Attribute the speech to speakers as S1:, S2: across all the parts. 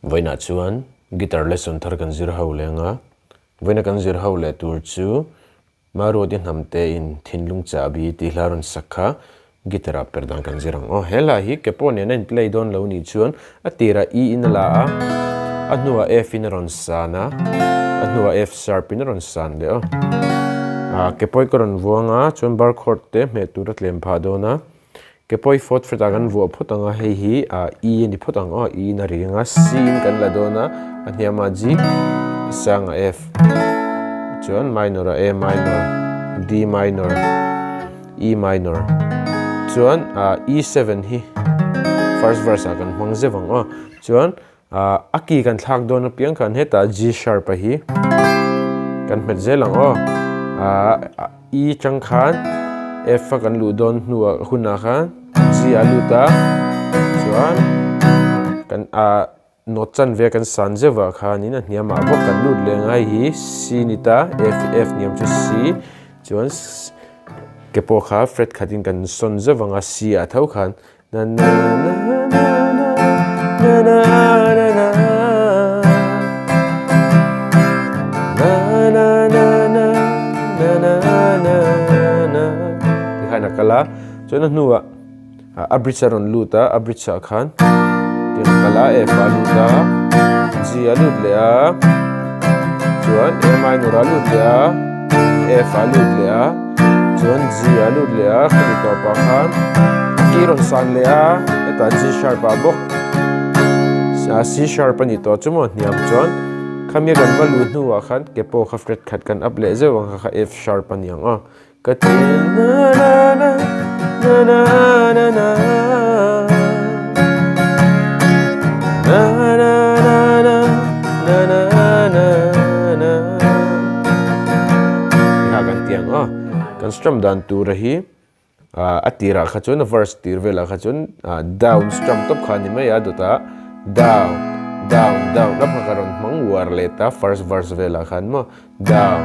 S1: Voina chuan guitar lesson thar kan zir ho lenga voina kan zir ho le tur chu Maruati Hnamte in Thinlung Chabi Tihlaron Sakha guitar Perhdan kan zirang hela hi kepone nen play don lo ni chuan atira E in la a nuwa F in ron sana a nuwa F sharp in ron san le kepoi koron vuanga chuan bar chord te me turat lem phadona kepoi fourth fret agan vu photanga hei hi E ni photanga E na ringa C in kan la dona aniama G sang F chuan minor A minor D minor E minor chuan E7 hi first verse akan hmang zewang chuan aki kan thak dona piang kan heta G sharp hi kan met zelang E chang khan F kan lu don nuwa huna khan G aluta chuan kan not chan ve kan san zewa khan in niama bok kan lut le ngai hi C nita F niam chu C chuan kepo kha fret khatin kan son zewanga C a thau khan na na na na na na na na na na na na kala chuan nuwa abritsa ron luta abritsa khan tin kala F aluta G alut le chuan A minor alut le F alut le chuan G alut le khani to pa khan ki ron san le eta G sharp a bok C sharp ani to chumo niam chuan khamia kan valu nuwa khan kepo kha fret khat kan up le zewang kha F sharp ani ang katin na na na na na na kan strum dan tu rahi atira khachun verse tirvela khachun down strum top khani ma ya dota down down down rap karon mang war leta first verse vela khan mo down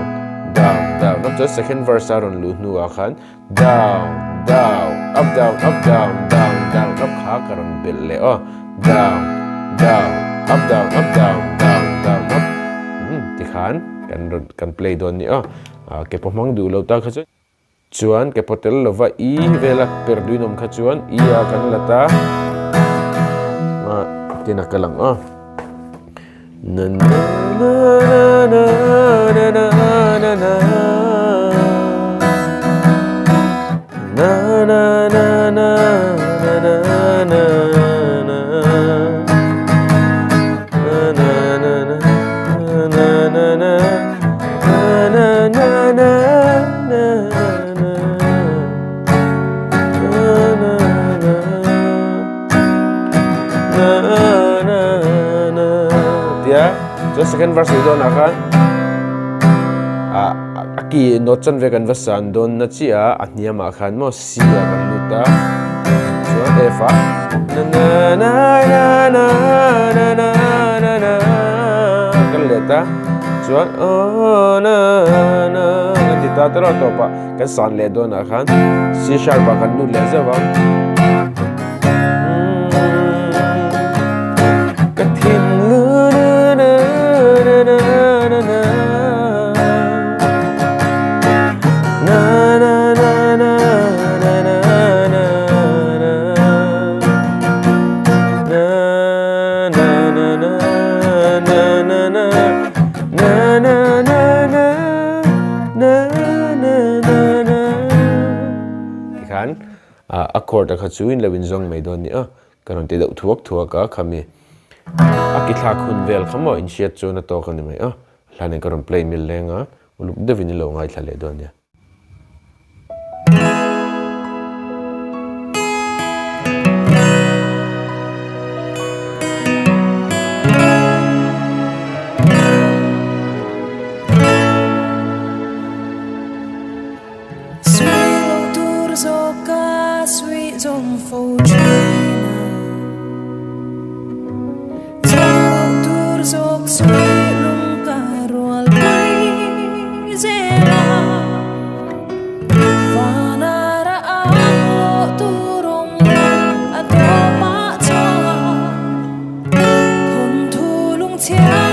S1: down down rap second verse aron lu nu khan down down up down up down down down rap kha karon belle down down up down up down down down up ti khan kan play don ni ke pomang du lo ta kha chuan ke potel lova E vela perduinom kha chuan E a kan lata tina kalang na na na na na na na na na na na na na just second verse do na khan aki not chan ve kan vasan don na chi aniama khan mo C a kan luta so F na na na na na na na na kan leta so na na ti ta tro to pa kan san le do na khan C sharp kan lu le zawang accord kha chuin lewin zong mai don ni karon te dau thuak ka khami aki thla khun vel khamo in shiat chona to kan mai hlane karon play mil lenga ulu devin lo ngai thlale don ya
S2: Hãy subscribe 天。